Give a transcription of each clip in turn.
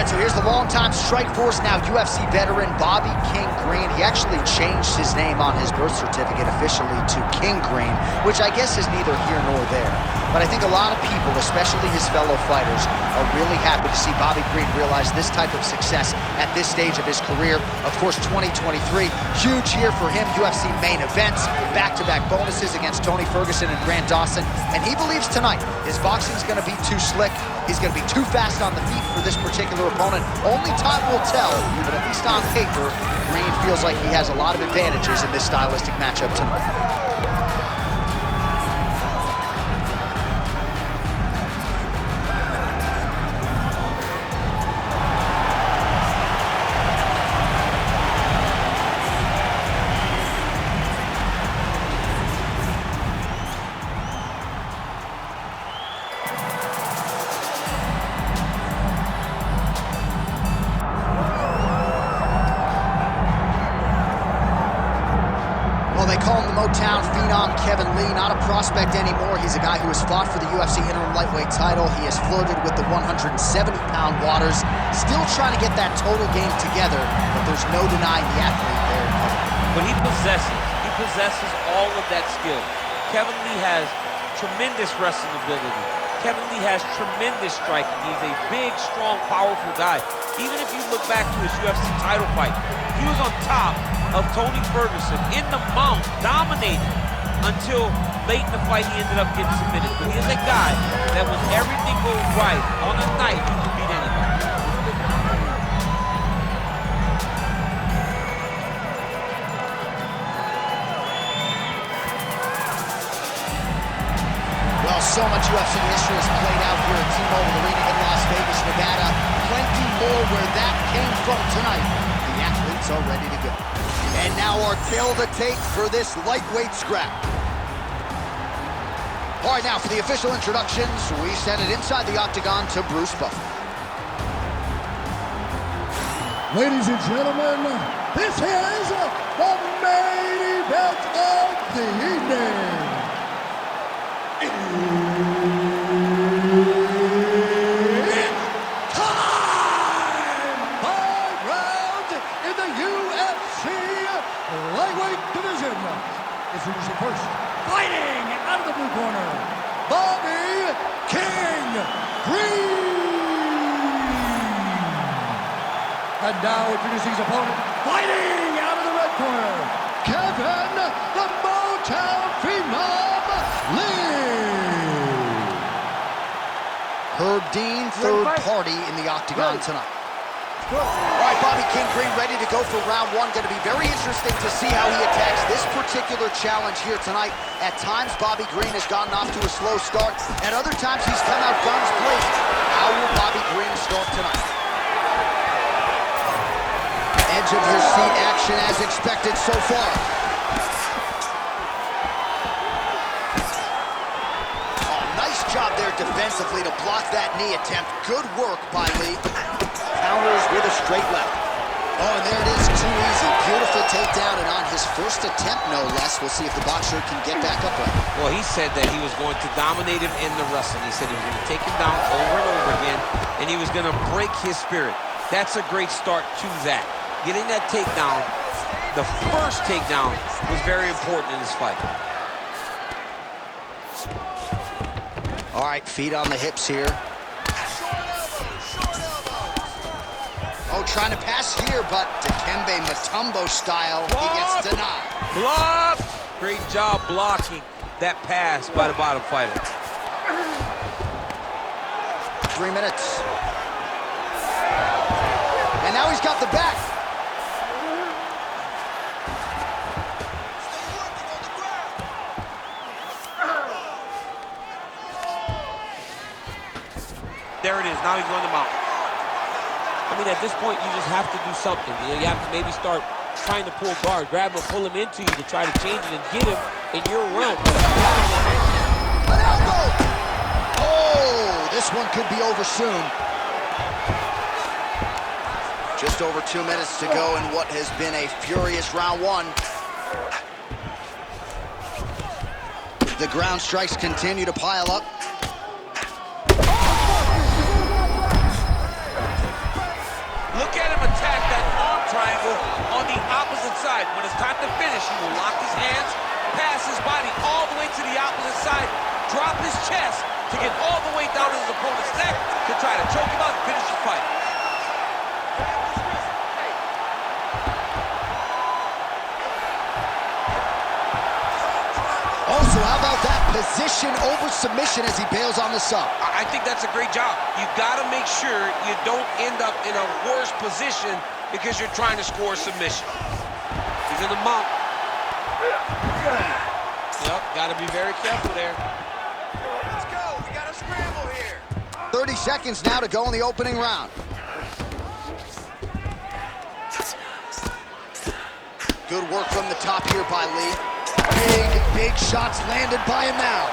right, so here's the longtime Strikeforce, now UFC veteran, Bobby King Green. He actually changed his name on his birth certificate officially to King Green, which I guess is neither here nor there. But I think a lot of people, especially his fellow fighters, are really happy to see Bobby Green realize this type of success at this stage of his career. Of course, 2023, huge year for him. UFC main events, back-to-back bonuses against Tony Ferguson and Grant Dawson. And he believes tonight his boxing's going to be too slick. He's going to be too fast on the feet for this particular opponent. Only time will tell, but at least on paper, Green feels like he has a lot of advantages in this stylistic matchup tonight. They call him the Motown phenom, Kevin Lee, not a prospect anymore. He's a guy who has fought for the UFC interim lightweight title. He has flirted with the 170-pound waters, still trying to get that total game together, but there's no denying the athlete there. But he possesses all of that skill. Kevin Lee has tremendous wrestling ability. Kevin Lee has tremendous striking. He's a big, strong, powerful guy. Even if you look back to his UFC title fight, he was on top of Tony Ferguson in the mount, dominating until late in the fight he ended up getting submitted. But he is a guy that when everything goes right on a night, he can beat anybody. Well, so much UFC history has played out here at T-Mobile Arena in Las Vegas, Nevada. Plenty more where that came from tonight. The athletes are ready to go. And now our tale of the tape for this lightweight scrap. All right, now for the official introductions, we send it inside the octagon to Bruce Buffer. Ladies and gentlemen, this is the main event of the evening. Introducing first, fighting out of the blue corner, Bobby King Green. And now introducing his opponent, fighting out of the red corner, Kevin the Motown Phenom Lee. Herb Dean, third party in the octagon tonight. All right, Bobby King Green ready to go for round one. Going to be very interesting to see how he attacks this particular challenge here tonight. At times, Bobby Green has gotten off to a slow start. At other times, he's come out guns blazing. How will Bobby Green start tonight? Edge of your seat action as expected so far. Oh, nice job there defensively to block that knee attempt. Good work by Lee. Counters with a straight left. Oh, and there it is, too easy. Beautiful takedown, and on his first attempt, no less. We'll see if the boxer can get back up right. Well, he said that he was going to dominate him in the wrestling. He said he was going to take him down over and over again, and he was going to break his spirit. That's a great start to that. Getting that takedown, the first takedown, was very important in this fight. All right, feet on the hips here. Oh, trying to pass here, but Dikembe Mutombo style, he gets denied. Block! Great job blocking that pass by the bottom fighter. 3 minutes. And now he's got the back. There it is, now he's on the mount. I mean, at this point, you just have to do something. You know, you have to maybe start trying to pull guard, grab him, pull him into you to try to change it and get him in your realm. An elbow! Oh, this one could be over soon. Just over 2 minutes to go in what has been a furious round one. The ground strikes continue to pile up. triangle on the opposite side. When it's time to finish, he will lock his hands, pass his body all the way to the opposite side, drop his chest to get all the way down to his opponent's neck to try to choke him out and finish the fight. Also, how about that position over submission as he bails on the sub? I think that's a great job. You got to make sure you don't end up in a worse position because you're trying to score a submission. He's in the mount. Yep, got to be very careful there. Let's go. We got to scramble here. 30 seconds now to go in the opening round. Good work from the top here by Lee. Big shots landed by him now.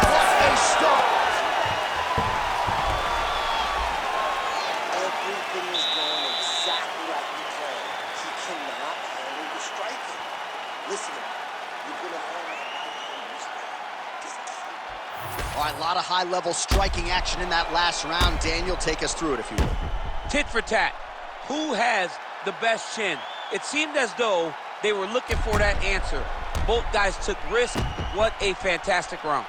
What a start. Everything is going exactly like you planned. He cannot handle the striking. Listen to me. You're going to learn that. Just keep. All right, a lot of high-level striking action in that last round. Daniel, take us through it, if you will. Tit for tat. Who has the best chin? It seemed as though they were looking for that answer. Both guys took risks. What a fantastic round.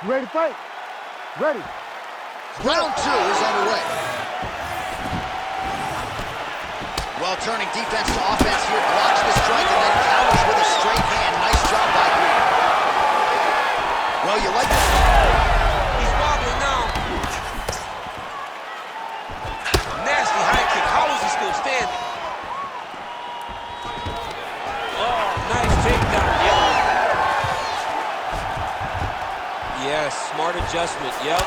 You ready to fight? Ready. Round 2 is underway. Well, turning defense to offense here, blocks the strike and then counters with a straight hand. Nice job by Green. Well, you like this? He's wobbling now. Nasty high kick. How is he still standing? Oh, nice takedown. Yep. Yes, smart adjustment. Yep.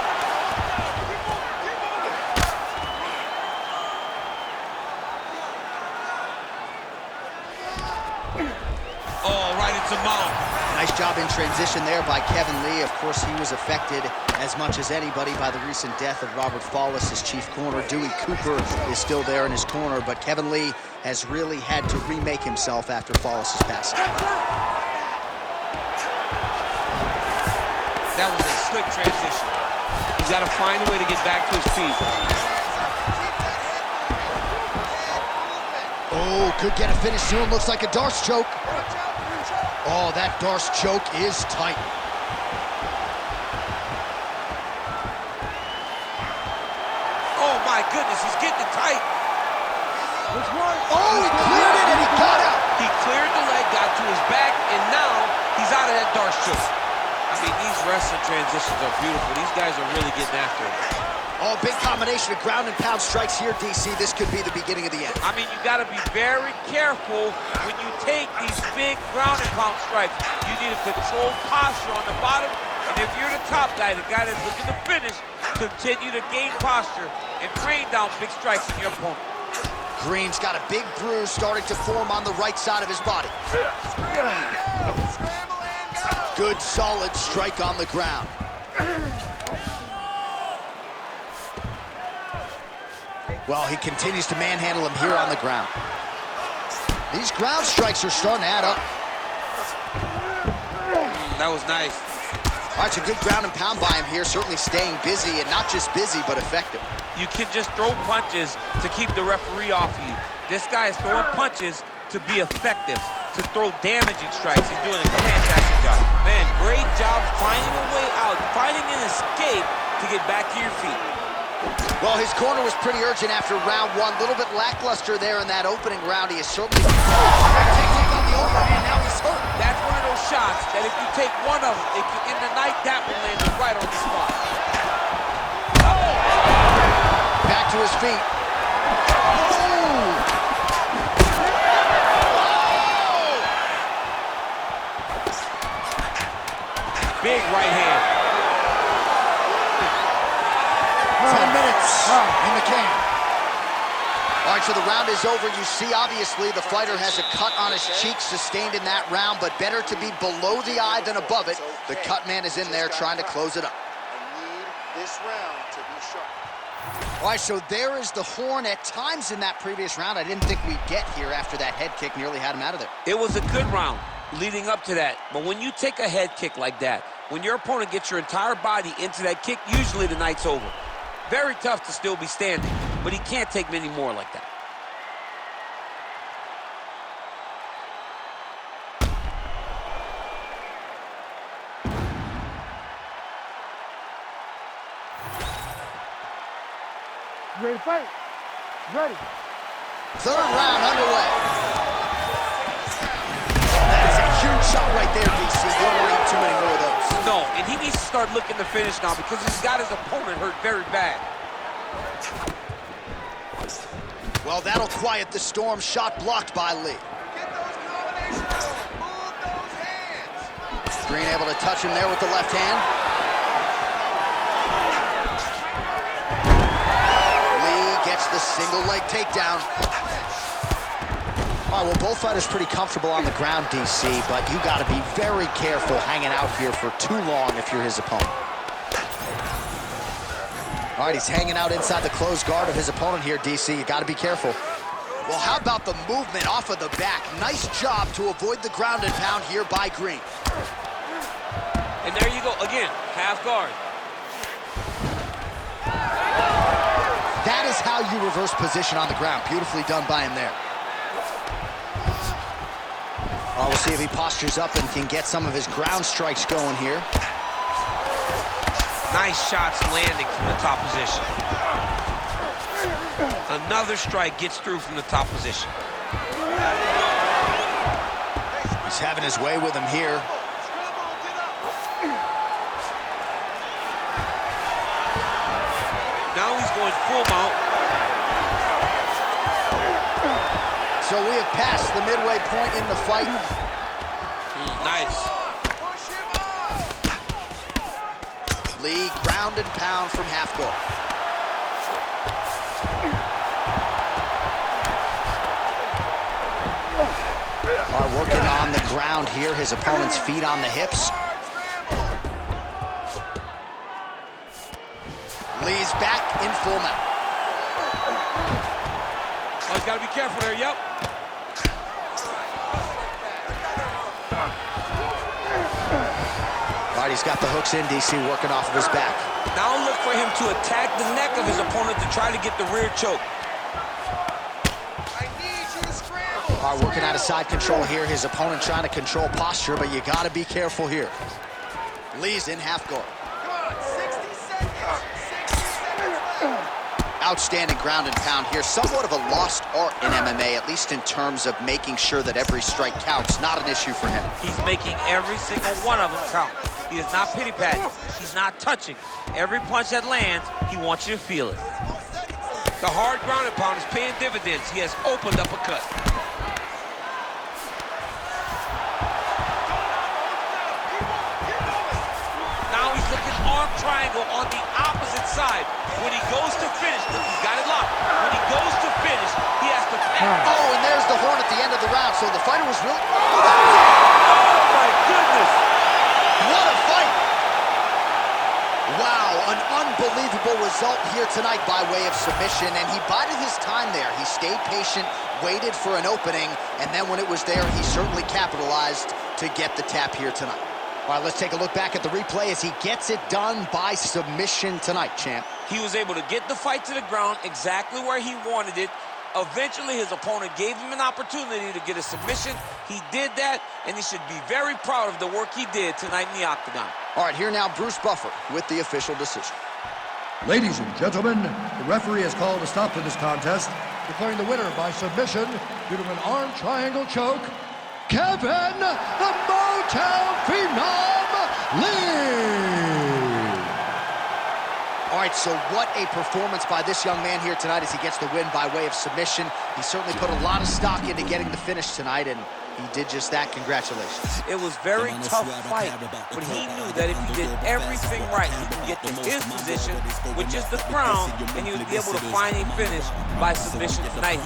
Nice job in transition there by Kevin Lee. Of course, he was affected as much as anybody by the recent death of Robert Follis, his chief corner. Dewey Cooper is still there in his corner, but Kevin Lee has really had to remake himself after Follis's passing. That was a slick transition. He's got to find a way to get back to his feet. Oh, could get a finish soon. Looks like a Darce choke. Oh, that Darce choke is tight. Oh, my goodness, he's getting it tight. Which one? Oh, he cleared it and he got out. He cleared the leg, got to his back, and now he's out of that Darce choke. I mean, these wrestling transitions are beautiful. These guys are really getting after it. Oh, big combination of ground and pound strikes here, DC. This could be the beginning of the end. I mean, you got to be very careful when you take these big ground and pound strikes. You need a controlled posture on the bottom, and if you're the top guy, the guy that's looking to finish, continue to gain posture and rain down big strikes on your opponent. Green's got a big bruise starting to form on the right side of his body. Good, solid strike on the ground. Well, he continues to manhandle him here on the ground. These ground strikes are starting to add up. That was nice. All right, so good ground and pound by him here, certainly staying busy, and not just busy, but effective. You can just throw punches to keep the referee off you. This guy is throwing punches to be effective, to throw damaging strikes. He's doing a fantastic job. Man, great job finding a way out, finding an escape to get back to your feet. Well, his corner was pretty urgent after round 1. A little bit lackluster there in that opening round. He is certainly... Take on the overhand, now he's hurt. That's one of those shots that if you take one of them, in the night, that will land you right on the spot. Oh! Back to his feet. Oh! Big right hand. 10 minutes in the can. All right, so the round is over. You see, obviously, the fighter has a cut on his cheek sustained in that round, but better to be below the eye than above it. The cut man is in there trying to close it up. I need this round to be sharp. All right, so there is the horn. At times in that previous round, I didn't think we'd get here after that head kick nearly had him out of there. It was a good round leading up to that, but when you take a head kick like that, when your opponent gets your entire body into that kick, usually the night's over. Very tough to still be standing, but he can't take many more like that. Ready to fight? Ready. Third round underway. That is a huge shot right there, DC. You don't want to eat too many more of those. No, and he needs to start looking to finish now because he's got his opponent hurt very bad. Well, that'll quiet the storm. Shot blocked by Lee. Get those combinations. Move those hands. Green able to touch him there with the left hand. The single leg takedown. All right, well, both fighters pretty comfortable on the ground, DC, but you got to be very careful hanging out here for too long if you're his opponent. All right, he's hanging out inside the closed guard of his opponent here, DC. You got to be careful. Well, how about the movement off of the back? Nice job to avoid the ground and pound here by Green. And there you go, again, half guard. That is how you reverse position on the ground. Beautifully done by him there. Well, we'll see if he postures up and can get some of his ground strikes going here. Nice shots landing from the top position. Another strike gets through from the top position. He's having his way with him here. Now he's going full mount. So we have passed the midway point in the fight. Nice. Lee ground and pound from half guard. Are working on the ground here. His opponent's feet on the hips. Lee's back in full mount. Oh, he's got to be careful there, yep. All right, he's got the hooks in, DC, working off of his back. Now look for him to attack the neck of his opponent to try to get the rear choke. I need you to scramble. All right, working out of side control here. His opponent trying to control posture, but you got to be careful here. Lee's in half guard. Come on, 60 seconds. 60 seconds left. Outstanding ground and pound here. Somewhat of a lost art in MMA, at least in terms of making sure that every strike counts. Not an issue for him. He's making every single one of them count. He is not pity-patting. He's not touching. Every punch that lands, he wants you to feel it. The hard ground and pound is paying dividends. He has opened up a cut. Now he's looking arm triangle on the opposite side. When he goes to finish, look, he's got it locked. When he goes to finish, he has to... Oh, and there's the horn at the end of the round. So the fighter was really... Oh, my goodness! What a fight! Wow, an unbelievable result here tonight by way of submission, and he bided his time there. He stayed patient, waited for an opening, and then when it was there, he certainly capitalized to get the tap here tonight. All right, let's take a look back at the replay as he gets it done by submission tonight, champ. He was able to get the fight to the ground exactly where he wanted it. Eventually, his opponent gave him an opportunity to get a submission. He did that, and he should be very proud of the work he did tonight in the octagon. All right, here now, Bruce Buffer with the official decision. Ladies and gentlemen, the referee has called a stop to this contest, declaring the winner by submission due to an arm triangle choke, Kevin the Motown Phenom Lee. All right, so what a performance by this young man here tonight as he gets the win by way of submission. He certainly put a lot of stock into getting the finish tonight, and he did just that. Congratulations. It was very tough fight, but he knew that if he did everything right, he could get to his position, which is the crown, and he would be able to find a finish by submission tonight.